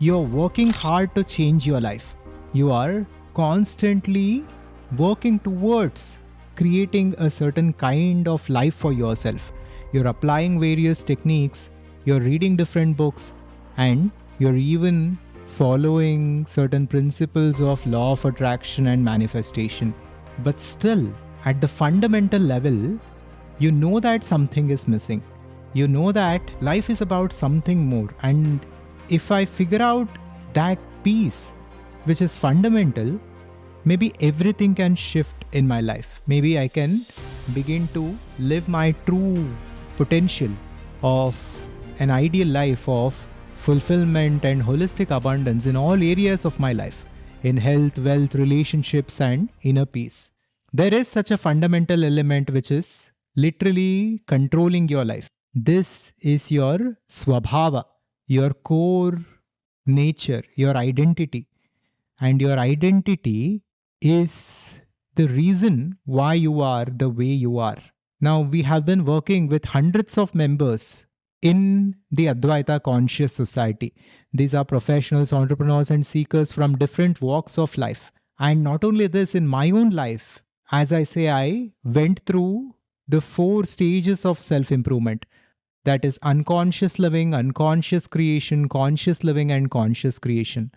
You're working hard to change your life. You are constantly working towards creating a certain kind of life for yourself. You're applying various techniques, you're reading different books, and you're even following certain principles of law of attraction and manifestation. But still, at the fundamental level, you know that something is missing. You know that life is about something more. And if I figure out that piece, which is fundamental, maybe everything can shift in my life. Maybe I can begin to live my true potential of an ideal life of fulfillment and holistic abundance in all areas of my life, in health, wealth, relationships, and inner peace. There is such a fundamental element which is literally controlling your life. This is your Svabhava, your core nature, your identity. And your identity is the reason why you are the way you are. Now, we have been working with hundreds of members in the Advaita Conscious Society. These are professionals, entrepreneurs, and seekers from different walks of life. And not only this, in my own life, as I say, I went through the 4 stages of self-improvement. That is unconscious living, unconscious creation, conscious living, and conscious creation.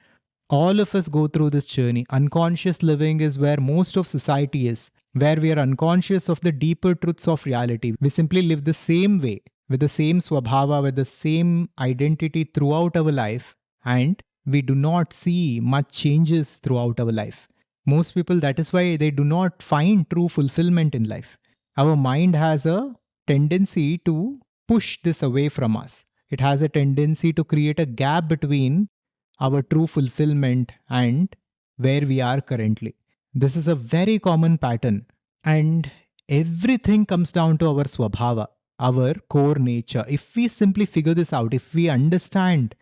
All of us go through this journey. Unconscious living is where most of society is, where we are unconscious of the deeper truths of reality. We simply live the same way, with the same Svabhava, with the same identity throughout our life, and we do not see much changes throughout our life. Most people, that is why they do not find true fulfillment in life. Our mind has a tendency to push this away from us. It has a tendency to create a gap between our true fulfillment and where we are currently. This is a very common pattern, and everything comes down to our Svabhava, our core nature. If we simply figure this out, if we understand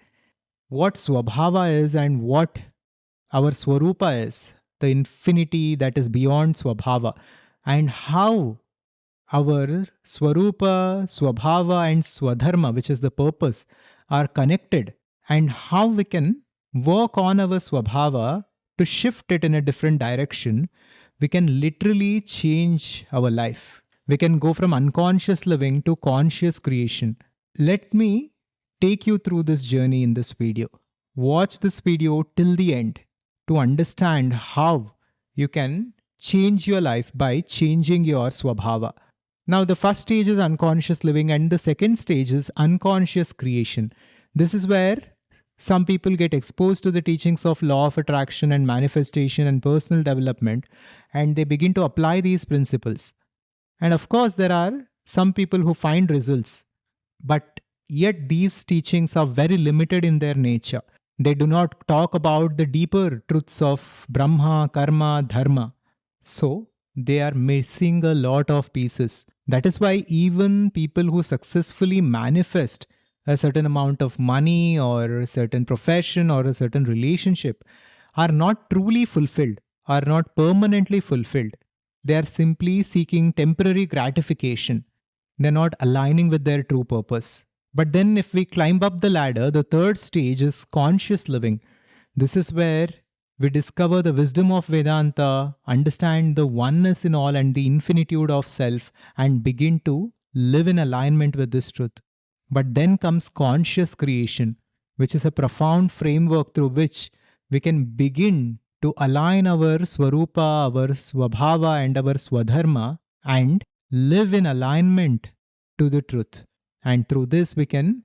what Svabhava is and what our svaroopa is, the infinity that is beyond Svabhava, and how our svaroopa, Svabhava, and svadharma, which is the purpose, are connected, and how we can work on our Svabhava to shift it in a different direction, we can literally change our life. We can go from unconscious living to conscious creation. Let me take you through this journey in this video. Watch this video till the end to understand how you can change your life by changing your Svabhava. Now, the first stage is unconscious living, and the second stage is unconscious creation. This is where some people get exposed to the teachings of law of attraction and manifestation and personal development, and they begin to apply these principles. And of course, there are some people who find results, but yet these teachings are very limited in their nature. They do not talk about the deeper truths of Brahma, Karma, Dharma. So, they are missing a lot of pieces. That is why even people who successfully manifest a certain amount of money or a certain profession or a certain relationship are not truly fulfilled, are not permanently fulfilled. They are simply seeking temporary gratification. They're not aligning with their true purpose. But then if we climb up the ladder, the third stage is conscious living. This is where we discover the wisdom of Vedanta, understand the oneness in all and the infinitude of self, and begin to live in alignment with this truth. But then comes conscious creation, which is a profound framework through which we can begin to align our svaroopa, our svabhava, and our swadharma and live in alignment to the truth. And through this, we can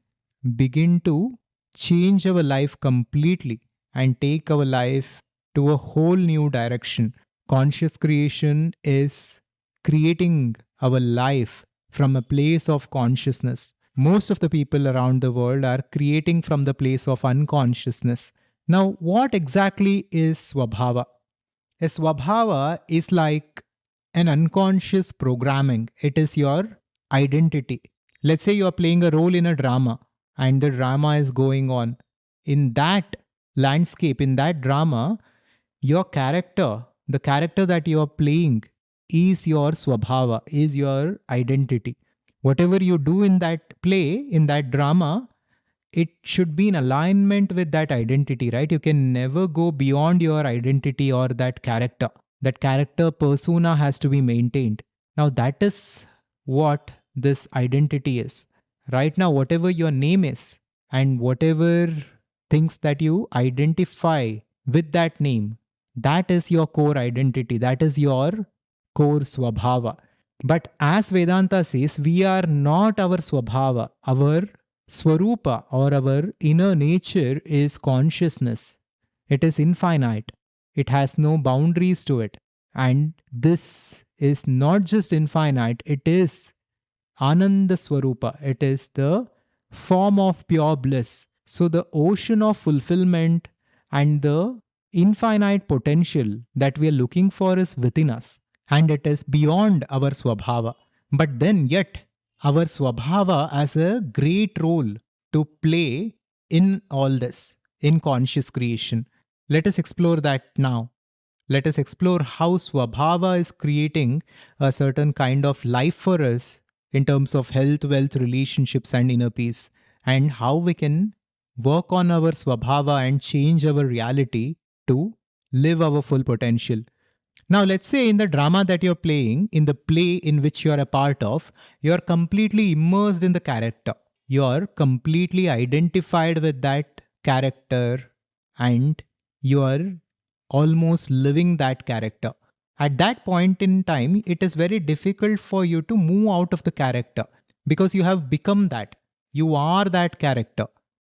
begin to change our life completely and take our life to a whole new direction. Conscious creation is creating our life from a place of consciousness. Most of the people around the world are creating from the place of unconsciousness. Now, what exactly is Svabhava? A Svabhava is like an unconscious programming. It is your identity. Let's say you are playing a role in a drama and the drama is going on. In that landscape, in that drama, your character, the character that you are playing is your Svabhava, is your identity. Whatever you do in that play, in that drama, it should be in alignment with that identity, right? You can never go beyond your identity or that character. That character persona has to be maintained. Now, that is what this identity is. Right now, whatever your name is and whatever things that you identify with that name, that is your core identity. That is your core Svabhava. But as Vedanta says, we are not our Svabhava. Our svaroopa or our inner nature is consciousness. It is infinite. It has no boundaries to it. And this is not just infinite, it is Ananda Swarupa. It is the form of pure bliss. So the ocean of fulfillment and the infinite potential that we are looking for is within us. And it is beyond our Swabhava. But then yet, our Swabhava has a great role to play in all this, in conscious creation. Let us explore that now. Let us explore how Svabhava is creating a certain kind of life for us in terms of health, wealth, relationships, and inner peace, and how we can work on our Svabhava and change our reality to live our full potential. Now, let's say in the drama that you're playing, in the play in which you're a part of, you're completely immersed in the character. You're completely identified with that character and you're almost living that character. At that point in time, it is very difficult for you to move out of the character because you have become that. You are that character.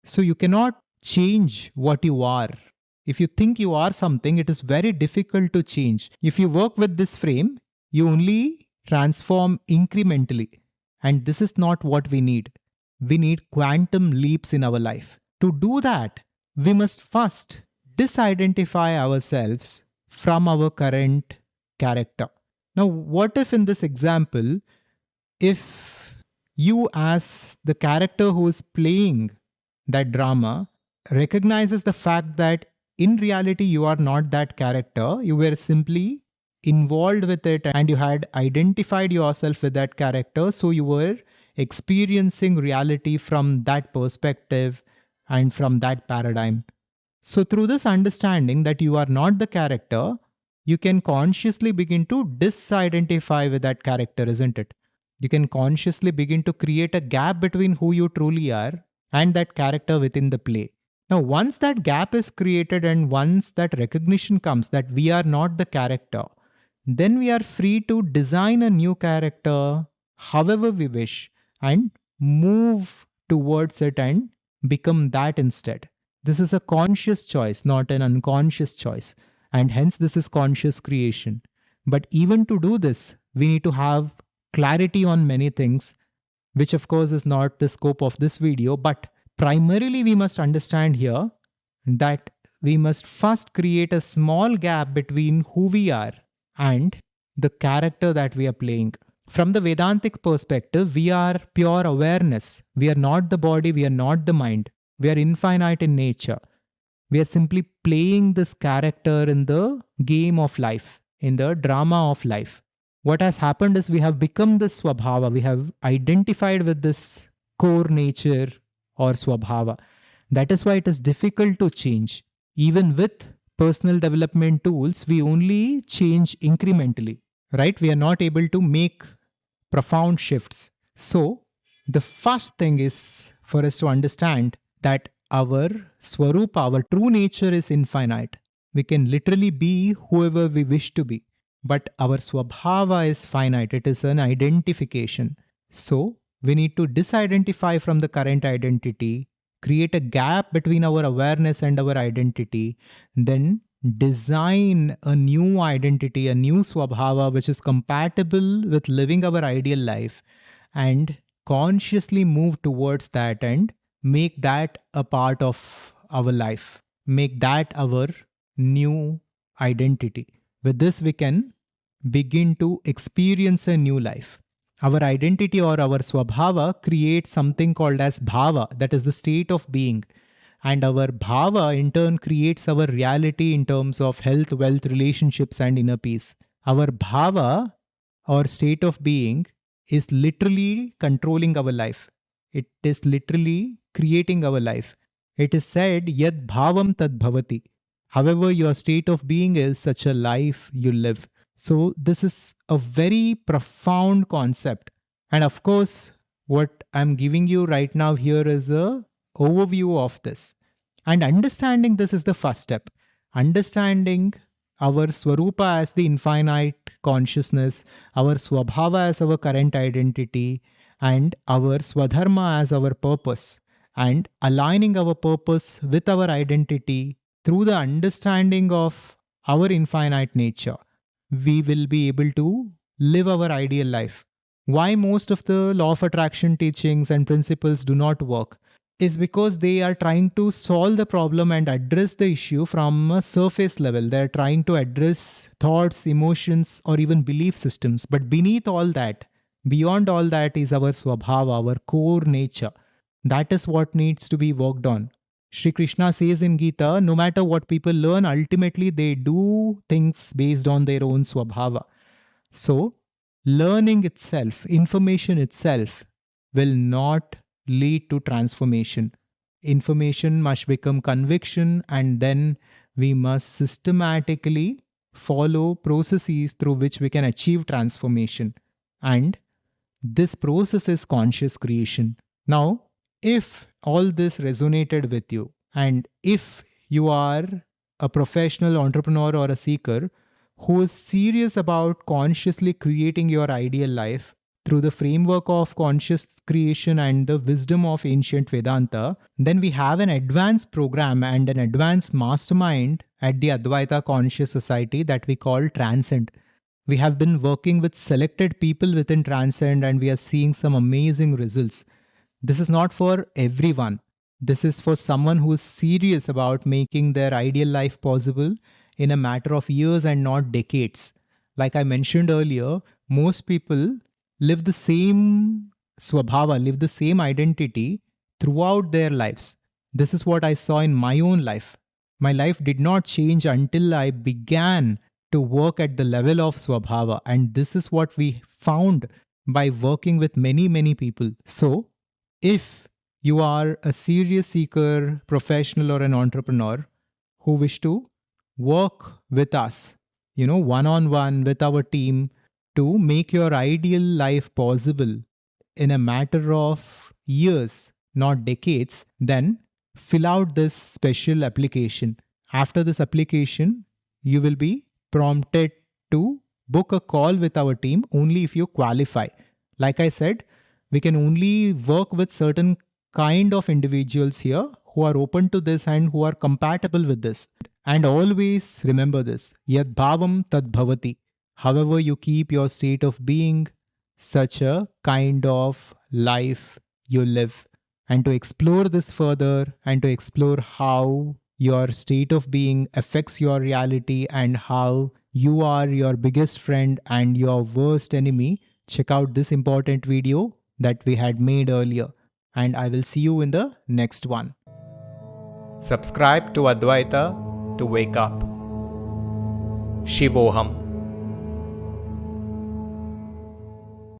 So you cannot change what you are. If you think you are something, it is very difficult to change. If you work with this frame, you only transform incrementally. And this is not what we need. We need quantum leaps in our life. To do that, we must first disidentify ourselves from our current character. Now, what if in this example, if you as the character who is playing that drama recognizes the fact that in reality you are not that character, you were simply involved with it and you had identified yourself with that character, so you were experiencing reality from that perspective and from that paradigm. So through this understanding that you are not the character, you can consciously begin to disidentify with that character, isn't it? You can consciously begin to create a gap between who you truly are and that character within the play. Now, once that gap is created and once that recognition comes that we are not the character, then we are free to design a new character however we wish and move towards it and become that instead. This is a conscious choice, not an unconscious choice. And hence this is conscious creation. But even to do this, we need to have clarity on many things, which of course is not the scope of this video. But primarily we must understand here that we must first create a small gap between who we are and the character that we are playing. From the Vedantic perspective, we are pure awareness. We are not the body, we are not the mind. We are infinite in nature. We are simply playing this character in the game of life, in the drama of life. What has happened is we have become this Svabhava. We have identified with this core nature or Svabhava. That is why it is difficult to change. Even with personal development tools, we only change incrementally, right? We are not able to make profound shifts. So the first thing is for us to understand that our svaroopa, our true nature is infinite. We can literally be whoever we wish to be. But our Svabhava is finite. It is an identification. So we need to disidentify from the current identity, create a gap between our awareness and our identity, then design a new identity, a new Svabhava which is compatible with living our ideal life, and consciously move towards that and make that a part of our life. Make that our new identity. With this, we can begin to experience a new life. Our identity or our Svabhava creates something called as bhava, that is the state of being. And our bhava in turn creates our reality in terms of health, wealth, relationships, and inner peace. Our bhava or state of being is literally controlling our life. It is literally creating our life. It is said, Yad bhavam tad bhavati. However, your state of being is such a life you live. So, this is a very profound concept. And of course, what I'm giving you right now here is a overview of this. And understanding this is the first step. Understanding our svaroopa as the infinite consciousness, our svabhava as our current identity, and our svadharma as our purpose, and aligning our purpose with our identity through the understanding of our infinite nature, we will be able to live our ideal life. Why most of the law of attraction teachings and principles do not work is because they are trying to solve the problem and address the issue from a surface level. They're trying to address thoughts, emotions, or even belief systems. But beneath all that, beyond all that, is our svabhava, our core nature. That is what needs to be worked on. Shri Krishna says in Gita, no matter what people learn, ultimately they do things based on their own svabhava. So, learning itself, information itself, will not lead to transformation. Information must become conviction, and then we must systematically follow processes through which we can achieve transformation. And this process is conscious creation. Now, if all this resonated with you, and if you are a professional entrepreneur or a seeker who is serious about consciously creating your ideal life through the framework of conscious creation and the wisdom of ancient Vedanta, then we have an advanced program and an advanced mastermind at the Advaita Conscious Society that we call Transcend. We have been working with selected people within Transcend, and we are seeing some amazing results. This is not for everyone. This is for someone who is serious about making their ideal life possible in a matter of years and not decades. Like I mentioned earlier, most people live the same svabhava, live the same identity throughout their lives. This is what I saw in my own life. My life did not change until I began to work at the level of svabhava. And this is what we found by working with many, many people. So, if you are a serious seeker, professional, or an entrepreneur who wish to work with us, one-on-one with our team to make your ideal life possible in a matter of years, not decades, then fill out this special application. After this application, you will be prompted to book a call with our team only if you qualify. Like I said, we can only work with certain kind of individuals here who are open to this and who are compatible with this. And always remember this, Yad bhavam tad bhavati. However you keep your state of being, such a kind of life you live. And to explore this further and to explore how your state of being affects your reality and how you are your biggest friend and your worst enemy, check out this important video that we had made earlier. And I will see you in the next one. Subscribe to Advaita to wake up. Shivoham.